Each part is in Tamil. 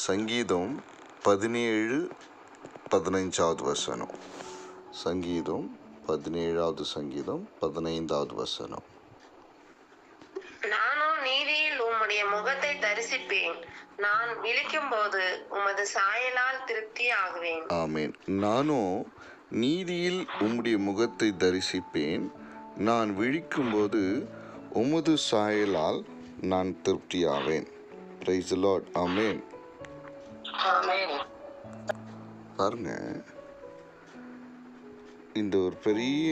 சங்கீதம் 17:15 வசனம். சங்கீதம் 17வது சங்கீதம் 15வது வசனம். நானும் நீதியில் உம்முடைய முகத்தை தரிசிப்பேன். நான் விழிக்கும்போது உமது சாயலால் திருப்தி ஆகுவேன். ஆமேன். நானும் நீதியில் உம்முடைய முகத்தை தரிசிப்பேன். நான் விழிக்கும்போது உமது சாயலால் நான் திருப்தியாவேன். Praise the Lord. ஆமேன். பாருங்க, இந்த ஒரு பெரிய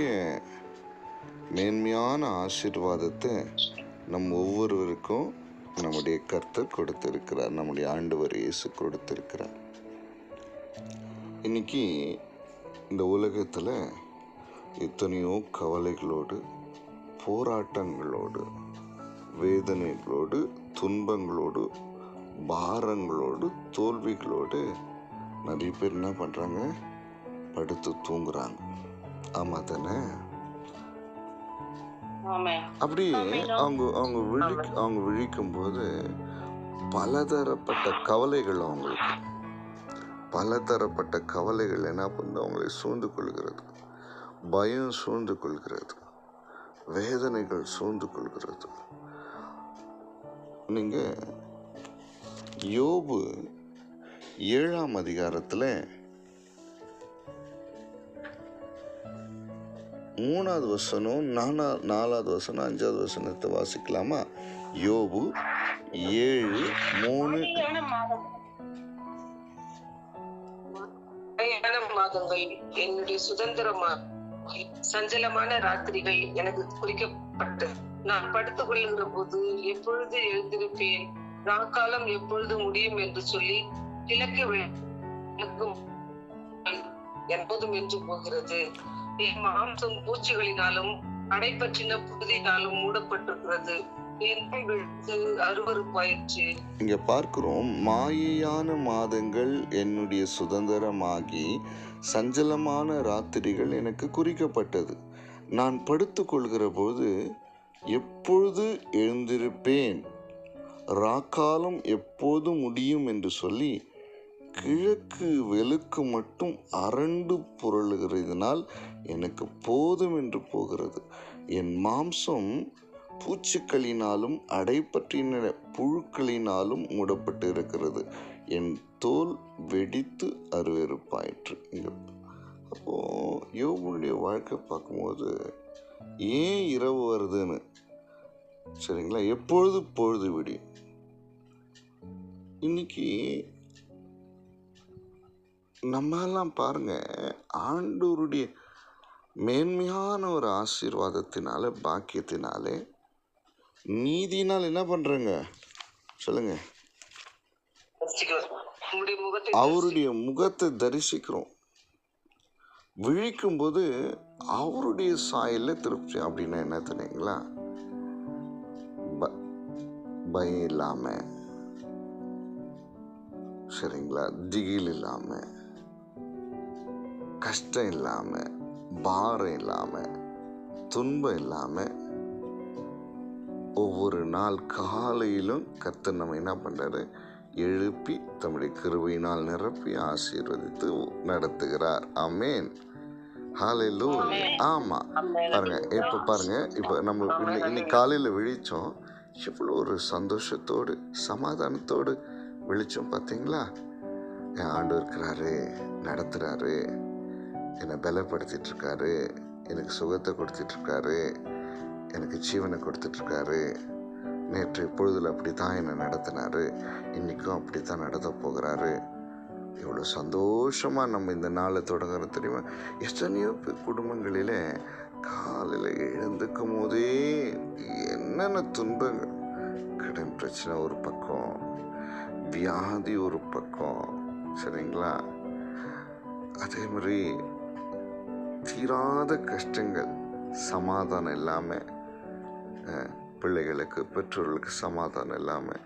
மேன்மையான ஆசீர்வாதத்தை நம் ஒவ்வொருவருக்கும் நம்முடைய கர்த்தர் கொடுத்திருக்கிறார். நம்முடைய ஆண்டவர் இயேசு கொடுத்திருக்கிறார். இன்னைக்கு இந்த உலகத்தில் எத்தனையோ கவலைகளோடு, போராட்டங்களோடு, வேதனைகளோடு, துன்பங்களோடு, பாரங்களோடு, தோல்விகளோடு நிறைய பேர் என்ன பண்ணுறாங்க? படுத்து தூங்குறாங்க. ஆமாம் தானே? அப்படி அவங்க விழிக்கும் போது பலதரப்பட்ட கவலைகள் அவங்களுக்கு, பலதரப்பட்ட கவலைகள் என்ன பண்ணுது? அவங்களை சூழ்ந்து கொள்கிறது. பயம் சூழ்ந்து கொள்கிறது. வேதனைகள் சூழ்ந்து கொள்கிறது. நீங்க யோபு 7ஆம் அதிகாரத்தில் 3வது வசனம், 4வது வசனம், 5வது வசனத்தை வாசிக்கலாமா? யோபு 7:3. மாதங்கள் என்னுடைய சுதந்திரமா, சஞ்சலமான ராத்திரிகள் எனக்கு குறிக்கப்பட்டு நான் படுத்துக் கொள்ளுகிற போது எப்பொழுது எழுந்திருப்பேன், நாக்காலம் எப்பொழுது முடியும் என்று சொல்லி கிழக்கு எப்போதும் என்று போகிறது. என் மாம்சம் பூச்சிகளினாலும் அடைப்பற்றின புழுதியினாலும் மூடப்பட்டிருக்கிறது. அருவருப்பாயிற்று. இங்க பார்க்கிறோம், மாயையான மாதங்கள் என்னுடைய சுதந்திரமாகி சஞ்சலமான ராத்திரிகள் எனக்கு குறிக்கப்பட்டது. நான் படுத்துக் கொள்கிற போது எப்பொழுது எழுந்திருப்பேன், ராக்காலம் எப்போது முடியும் என்று சொல்லி கிழக்கு வெளுக்கு மட்டும் அரண்டு புரளுகிறதினால் எனக்கு போதும் என்று போகிறது. என் மாம்சம் பூச்சிகளினாலும் அடைப்பற்றின புழுக்களினாலும் மூடப்பட்டு இருக்கிறது. என் தோல் வெடித்து அருவருப்பாயிற்று. அப்போ யோபுடைய வாழ்க்கை பார்க்கும்போது ஏன் இரவு வருதுன்னு, சரிங்களா, எப்பொழுது பொழுது விடியும். இன்னைக்கு நம்மெல்லாம் பாருங்க, ஆண்டவருடைய மேன்மையான ஒரு ஆசீர்வாதத்தினால, பாக்கியத்தினாலே, நீதினால் என்ன பண்றங்க சொல்லுங்க? அவருடைய முகத்தை தரிசிக்கிறோம். விழிக்கும் போது அவருடைய சாயல்ல திருப்தி. அப்படின்னா என்ன தெரியுங்களா? பயம் இல்லாம, சரிங்களா, திகில் இல்லாம, கஷ்டம் இல்லாம, பாரம் இல்லாம, துன்பம் இல்லாம, ஒவ்வொரு நாள் காலையிலும் கர்த்தர் நம்ம என்ன பண்றாரு? எழுப்பி தம்முடைய கிருபையினால் நிரப்பி ஆசீர்வதித்து நடத்துகிறார். ஆமேன். ஹல்லேலூயா. ஆமா, பாருங்க, இப்ப பாருங்க, இப்ப நம்ம இன்னைக்கு காலையில விழிச்சோம். எவ்வளோ ஒரு சந்தோஷத்தோடு, சமாதானத்தோடு விழிச்சோம். பார்த்தீங்களா? என் ஆண்டவர் இருக்கிறாரு, நடத்துறாரு, என்னை பலப்படுத்திட்டு இருக்காரு, எனக்கு சுகத்தை கொடுத்துட்டு இருக்காரு, எனக்கு ஜீவனை கொடுத்துட்ருக்காரு. நேற்று பொழுதுல அப்படி தான் என்னை நடத்தினாரு, இன்றைக்கும் அப்படி தான் நடத்த போகிறாரு. எவ்வளோ சந்தோஷமாக நம்ம இந்த நாளை தொடங்குறோம் தெரியுமா? எத்தனையோ குடும்பங்களில் காலையில் எழுந்துக்கும் போதே என்னென்ன துன்பங்கள், கடன் பிரச்சனை ஒரு பக்கம், வியாதி ஒரு பக்கம், சரிங்களா, அதே மாதிரி தீராத கஷ்டங்கள், சமாதானம் இல்லாமல், பிள்ளைகளுக்கு பெற்றோர்களுக்கு சமாதானம் இல்லாமல்,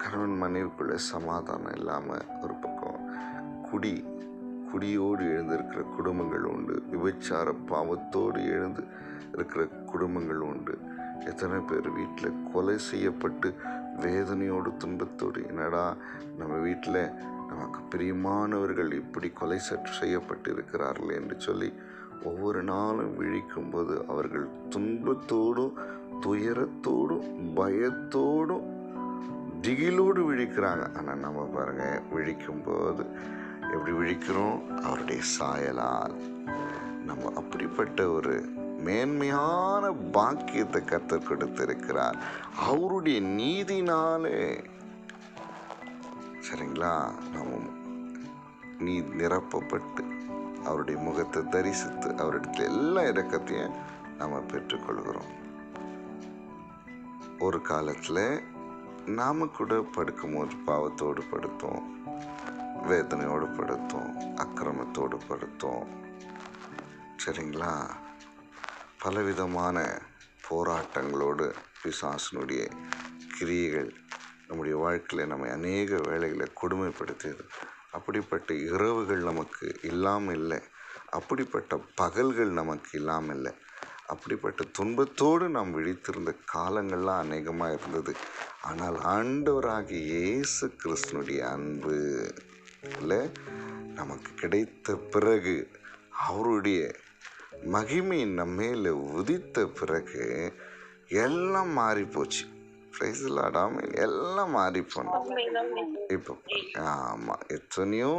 கணவன் மனைவிக்குள்ளே சமாதானம் இல்லாமல் ஒரு பக்கம், குடியோடு எழுந்திருக்கிற குடும்பங்கள் உண்டு, விபச்சார பாவத்தோடு எழுந்து இருக்கிற குடும்பங்கள் உண்டு. எத்தனை பேர் வீட்டில் கொலை செய்யப்பட்டு வேதனையோடு துன்பத்தோடு, என்னடா நம்ம வீட்டில் நமக்கு பிரியமானவர்கள் இப்படி கொலை செய்யப்பட்டு இருக்கிறார்கள் என்று சொல்லி ஒவ்வொரு நாளும் விழிக்கும்போது அவர்கள் துன்பத்தோடும் துயரத்தோடும் பயத்தோடும் திகிலோடு விழிக்கிறாங்க. ஆனால் நம்ம பாருங்க, விழிக்கும்போது எப்படி விழிக்கிறோம்? அவருடைய சாயலால். நம்ம அப்படிப்பட்ட ஒரு மேன்மையான பாக்கியத்தை கர்த்தர் கொடுத்திருக்கிறார், அவருடைய நீதினாலே. சரிங்களா? நம்ம நீ நிரப்பப்பட்டு அவருடைய முகத்தை தரிசித்து அவரிடத்துல எல்லா இரக்கத்தையும் நம்ம பெற்றுக்கொள்கிறோம். ஒரு காலத்தில் நாம கூட படுக்கும்போது பாவத்தோடு படுத்தோம், வேதனையோடு படுத்தோம், அக்கிரமத்தோடு படுத்தோம். சரிங்களா? பலவிதமான போராட்டங்களோடு பிசாசனுடைய கிரியைகள் நம்முடைய வாழ்க்கையில் நம்மை அநேக வேளைகளை கொடுமைப்படுத்தியது. அப்படிப்பட்ட இரவுகள் நமக்கு இல்லாமல் இல்லை, அப்படிப்பட்ட பகல்கள் நமக்கு இல்லாமல் இல்லை. அப்படிப்பட்ட துன்பத்தோடு நாம் விழித்திருந்த காலங்கள்லாம் அநேகமாக இருந்தது. ஆனால் ஆண்டவராகிய இயேசு கிறிஸ்துனுடைய அன்பு நமக்கு கிடைத்த பிறகு, அவருடைய மகிமை நம்ம மேல உதித்த பிறகு எல்லாம் மாறி போச்சு. எல்லாம் மாறி போனோம். இப்போ ஆமாம், எத்தனையோ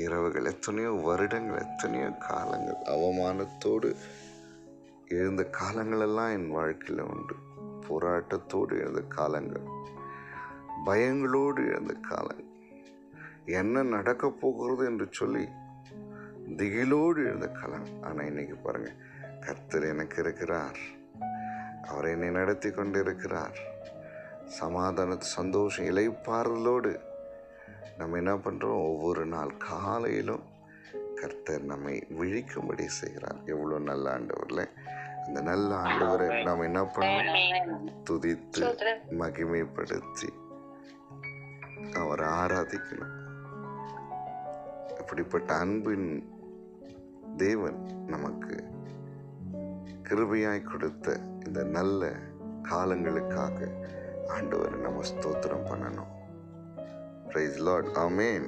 இரவுகள், எத்தனையோ வருடங்கள், எத்தனையோ காலங்கள் அவமானத்தோடு எழுந்த காலங்களெல்லாம் என் வாழ்க்கையில் உண்டு. போராட்டத்தோடு எழுந்த காலங்கள், பயங்களோடு எழுந்த காலங்கள், என்ன நடக்க போகிறது என்று சொல்லி திகிலோடு எழுந்த காலங்கள். ஆனால் இன்னைக்கு பாருங்க, கர்த்தர் எனக்கு இருக்கிறார், அவர் என்னை நடத்தி கொண்டு இருக்கிறார். சமாதான சந்தோஷம் இளைப்பாறுதலோடு நம்ம என்ன பண்ணுறோம்? ஒவ்வொரு நாள் காலையிலும் கர்த்தர் நம்மை விழிக்கும்படி செய்கிறார். எவ்வளோ நல்ல ஆண்டவர்ல! அந்த நல்ல ஆண்டவரை நாம் என்ன பண்ணணும்? துதித்து மகிமைப்படுத்தி அவரை ஆராதிக்கணும். அப்படிப்பட்ட அன்பின் தேவன் நமக்கு கிருபையாய் கொடுத்த இந்த நல்ல காலங்களுக்காக ஆண்டவரை நம்ம ஸ்தோத்திரம் பண்ணணும். Price Lord. ஆமென்.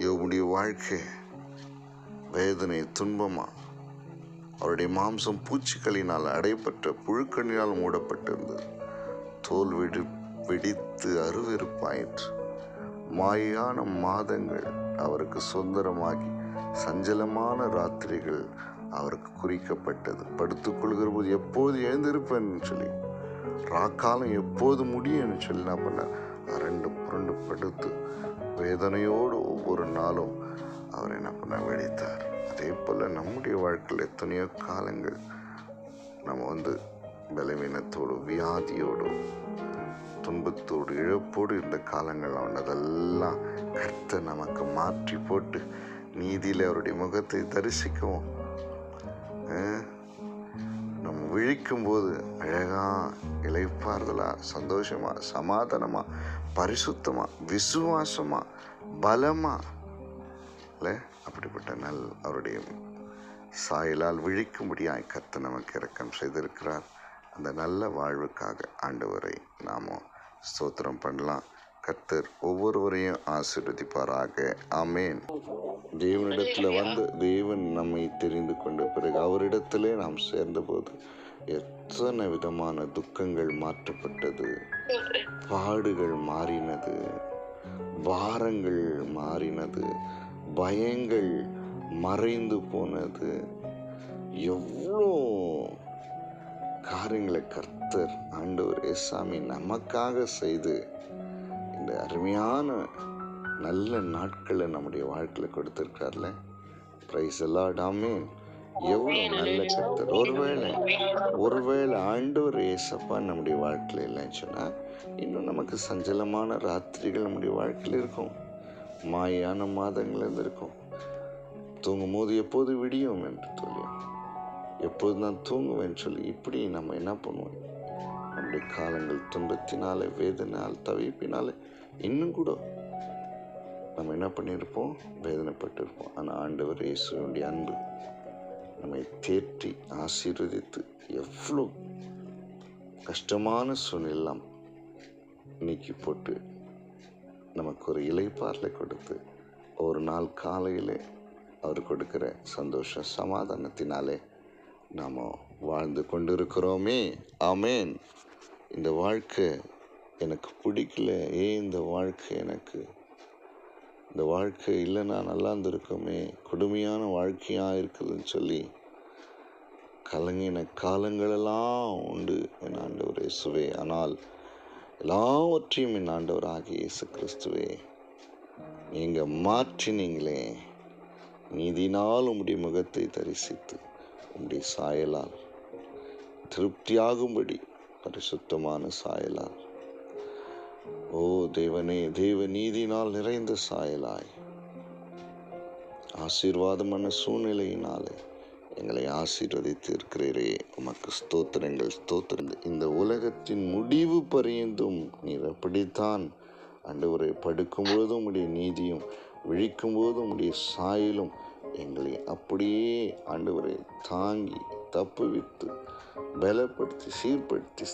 யோபுடைய வாழ்க்கை வேதனை துன்பமா, அவருடைய மாம்சம் பூச்சிகளினால் அடைப்பட்ட புழுக்களினால் மூடப்பட்டிருந்தது. தோல் வெடித்து அருவெருப்பாயிற்று. மாயான மாதங்கள் அவருக்கு சுதந்திரமாகி சஞ்சலமான ராத்திரிகள் அவருக்கு குறிக்கப்பட்டது. படுத்துக்கொள்கிற போது எப்போது எழுந்திருப்பேன்னு சொல்லி, ராக்காலம் எப்போது முடியும்னு சொல்லி என்ன பண்ணார்? அரண்டு புரண்டு படுத்து வேதனையோடு ஒவ்வொரு நாளும் அவர் என்ன பண்ண வெடித்தார். அதே போல் நம்முடைய வாழ்க்கையில் எத்தனையோ காலங்கள் நம்ம பலவீனத்தோடு, வியாதியோடு, துன்பத்தோடு, இழப்போடு இருந்த காலங்கள் அதெல்லாம் கர்த்தர் நமக்கு மாற்றி போட்டு நீதியில் அவருடைய முகத்தை தரிசிக்கவும், நம்ம விழிக்கும் போது அழகா இளைப்பாறுதலா, சந்தோஷமா, சமாதானமா, பரிசுத்தமா, விசுவாசமா, பலமா இல்லை, அப்படிப்பட்ட அவருடைய சாயலால் விழிக்கும்படியாய் கர்த்தர் நமக்கு இரக்கம் செய்திருக்கிறார். அந்த நல்ல வாழ்வுக்காக ஆண்டவரை நாம ஸ்தோத்திரம் பண்ணலாம். கர்த்தர் ஒவ்வொருவரையும் ஆசீர்வதிப்பாராக. ஆமேன். தேவனிடத்தில் தேவன் நம்மை தெரிந்து கொண்ட பிறகு அவரிடத்திலே நாம் சேர்ந்தபோது எத்தனை விதமான துக்கங்கள் மாற்றப்பட்டது, பாடுகள் மாறினது, பாரங்கள் மாறினது, பயங்கள் மறைந்து போனது. எவ்வளோ காரியங்களை கர்த்தர் ஆண்டவர் இயேசுசாமி நமக்காக செய்து இந்த அருமையான நல்ல நாட்களை நம்முடைய வாழ்க்கையில் கொடுத்திருக்கார்ல. Praise the Lord. ஆமென். எவ்வளோ நல்ல கர்த்தர். ஒருவேளை ஆண்டவர் இயேசப்பா நம்முடைய வாழ்க்கையில் இல்லைன்னு சொன்னால் இன்னும் நமக்கு சஞ்சலமான ராத்திரிகள் நம்முடைய வாழ்க்கையில் இருக்கும், மாயான மாதங்கள் இருந்திருக்கும். தூங்கும் போது எப்போது விடியும் என்று சொல்லி, எப்போது நான் தூங்குவேன்னு சொல்லி, இப்படி நம்ம என்ன பண்ணுவோம்? நம்முடைய காலங்கள் துன்பத்தினாலே, வேதனால், தவிப்பினாலே இன்னும் கூட நம்ம என்ன பண்ணியிருப்போம்? வேதனைப்பட்டிருப்போம். ஆனால் ஆண்டவர் இயேசுவினுடைய அன்பு நம்மை தேற்றி ஆசீர்வதித்து எவ்வளோ கஷ்டமான சூழ்நிலாம் நீக்கி போட்டு நமக்கு ஒரு இளைப்பாறலை கொடுத்து ஒரு நாள் காலையிலே அவர் கொடுக்கிற சந்தோஷ சமாதானத்தினாலே நாம் வாழ்ந்து கொண்டிருக்கிறோமே. ஆமேன். இந்த வாழ்க்கை எனக்கு பிடிக்கல, இந்த வாழ்க்கை இல்லைன்னா நல்லா இருந்திருக்குமே, கொடுமையான வாழ்க்கையாக இருக்குதுன்னு சொல்லி கலங்கின காலங்களெல்லாம் உண்டு என் ஆண்டவர் இயேசுவே. ஆனால் எல்லாவற்றையும் என் ஆண்டவராகிய இயேசு கிறிஸ்துவே நீங்கள் மாற்றினீங்களே. நீதினால் உம்முடைய முகத்தை தரிசித்து உம்முடைய சாயலால் திருப்தியாகும்படி பரிசுத்தமான சாயலால், ஓ தேவனே, தேவ நீதினால் நிறைந்த சாயலாய் ஆசீர்வாதமான சூழ்நிலையினாலே எங்களை ஆசீர்வதித்து இருக்கிறீரே. உமக்கு ஸ்தோத்திரங்கள், ஸ்தோத்திரங்கள். இந்த உலகத்தின் முடிவு பரியந்தும் நீர் அப்படித்தான் ஆண்டவரை படுக்கும் பொழுதும் உடைய நீதியும் விழிக்கும் போதும் உடைய சாயலும் எங்களை அப்படியே ஆண்டவரை தாங்கி தப்புவித்து பலப்படுத்தி சீர்படுத்தி